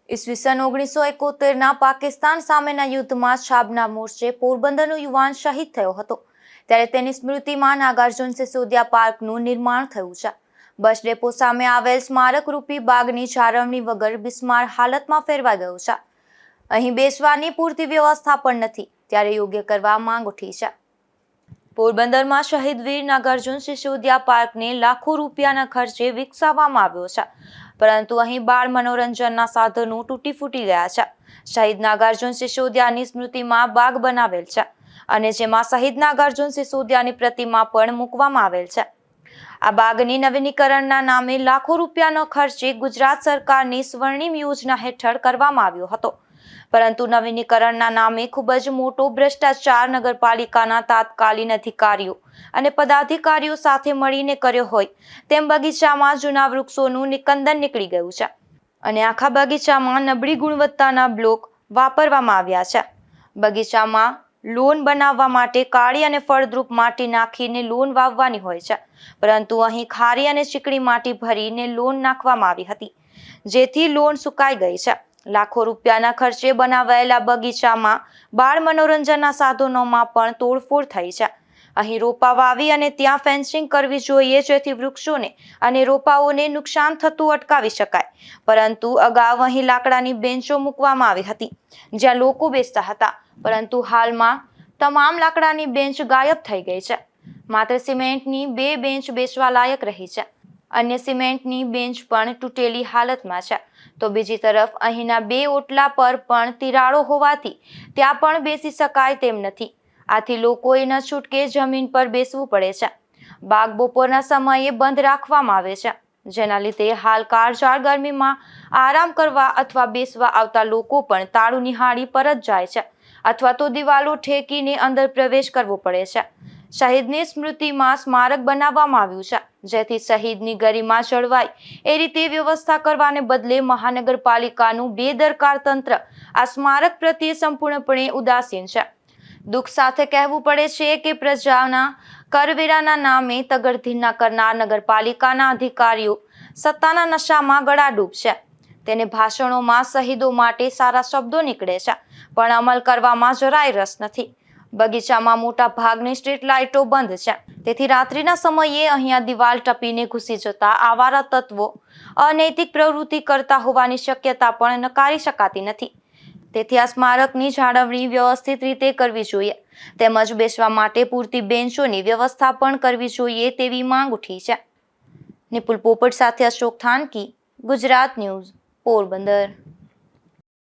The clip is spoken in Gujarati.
ઈસવીસન 1971ના પાકિસ્તાન સામેના યુદ્ધમાં છાબના મોરચે પોરબંદરનો યુવાન શહીદ થયો હતો, ત્યારે તેની સ્મૃતિમાં નાગાર્જુન સિસોદિયા પાર્કનું નિર્માણ થયું છે. બસ ડેપો સામે આવેલ સ્મારકરૂપી બાગની જાળવણી વગર બિસ્માર હાલતમાં ફેરવાઈ ગયું છે. અહીં બેસવાની પૂરતી વ્યવસ્થા પણ નથી, ત્યારે યોગ્ય કરવા માંગ ઉઠી છે. પોરબંદરમાં શહીદ વીર નાગાર્જુન સિસોદિયા પાર્કને લાખો રૂપિયાના ખર્ચે વિકસાવવામાં આવ્યો છે, પરંતુ અહીં બાળ મનોરંજનના સાધનો તૂટી ફૂટી ગયા છે. શહીદ નાગાર્જુન સિસોદિયાની સ્મૃતિમાં બાગ બનાવેલ છે અને જેમાં શહીદ નાગાર્જુન સિસોદિયાની પ્રતિમા પણ મૂકવામાં આવેલ છે. આ બાગની નવીનીકરણના નામે લાખો રૂપિયાનો ખર્ચે ગુજરાત સરકારની સ્વર્ણિમ યોજના હેઠળ કરવામાં આવ્યો હતો, પરંતુ નવીનીકરણના નામે ખૂબ જ મોટો ભ્રષ્ટાચાર નગરપાલિકાના તાત્કાલિન અધિકારીઓ અને પદાધિકારીઓ સાથે મળીને કર્યો હોય તેમ બગીચામાં જૂના વૃક્ષોનું નિકંદન નીકળી ગયું છે અને આખા બગીચામાં નબળી ગુણવત્તાના બ્લોક વાપરવામાં આવ્યા છે. બગીચામાં લોન બનાવવા માટે કાળી અને ફળદ્રુપ માટી નાખીને લોન વાવવાની હોય છે, પરંતુ અહીં ખારી અને ચીકણી માટી ભરીને લોન નાખવામાં આવી હતી, જેથી લોન સુકાઈ ગઈ છે. લાખો રૂપિયાના ખર્ચે બનાવાયેલા બગીચામાં બાળ મનોરંજનના સાધનોમાં પણ તોડફોડ થઈ છે. અહીં રોપા વાવી અને ત્યાં ફેન્સિંગ કરવી જોઈએ, જેથી વૃક્ષોને અને રોપાઓને નુકસાન થતું અટકાવી શકાય, પરંતુ અગાઉ અહીં લાકડાની બેન્ચો મૂકવામાં આવી હતી જ્યાં લોકો બેસતા હતા, પરંતુ હાલમાં તમામ લાકડાની બેન્ચ ગાયબ થઈ ગઈ છે. માત્ર સિમેન્ટની 2 બેન્ચ બેસવા લાયક રહી છે. અન્ય સિમેન્ટની બેન્ચ પણ તૂટેલી હાલતમાં છે. તો બીજી તરફ અહીંના 2 ઓટલા પર પણ તિરાડો હોવાથી ત્યાં પણ બેસી શકાય તેમ નથી. આથી લોકોએ ન છૂટકે જમીન પર બેસવું પડે છે. બાગ બપોરના સમયે બંધ રાખવામાં આવે છે, જેના લીધે હાલ કાળઝાળ ગરમીમાં આરામ કરવા અથવા બેસવા આવતા લોકો પણ તાળું નિહાળી પરત જાય છે અથવા તો દિવાલો ઠેકીને અંદર પ્રવેશ કરવો પડે છે. શહીદની સ્મૃતિમાં સ્મારક બનાવવામાં આવ્યું છે, જેથી શહીદની ગરિમા જળવાય એ રીતે વ્યવસ્થા કરવાને બદલે મહાનગરપાલિકાનું બેદરકાર તંત્ર આ સ્મારક પ્રત્યે સંપૂર્ણપણે ઉદાસીન છે. દુઃખ સાથે કહેવું પડે છે કે પ્રજાના કરવેરાના નામે તગડધીના કરનાર નગરપાલિકાના અધિકારીઓ સત્તાના નશામાં ગળાડૂબ છે. તેને ભાષણોમાં શહીદો માટે સારા શબ્દો નીકળે છે, પણ અમલ કરવામાં જરાય રસ નથી. બગીચામાં મોટા ભાગની સ્ટ્રીટ લાઇટો બંધ છે, તેથી રાત્રિના સમયે અહીંયા દિવાલ ટપીને ઘૂસી જતા આવારા તત્વો અનૈતિક પ્રવૃત્તિ કરતા હોવાની શક્યતા પણ નકારી શકાતી નથી. તેથી આ સ્મારકની જાળવણી વ્યવસ્થિત રીતે કરવી જોઈએ, તેમજ બેસવા માટે પૂરતી બેન્ચોની વ્યવસ્થા પણ કરવી જોઈએ તેવી માંગ ઉઠી છે. નિપુલ પોપટ સાથે અશોક થાનકી, ગુજરાત ન્યૂઝ, પોરબંદર.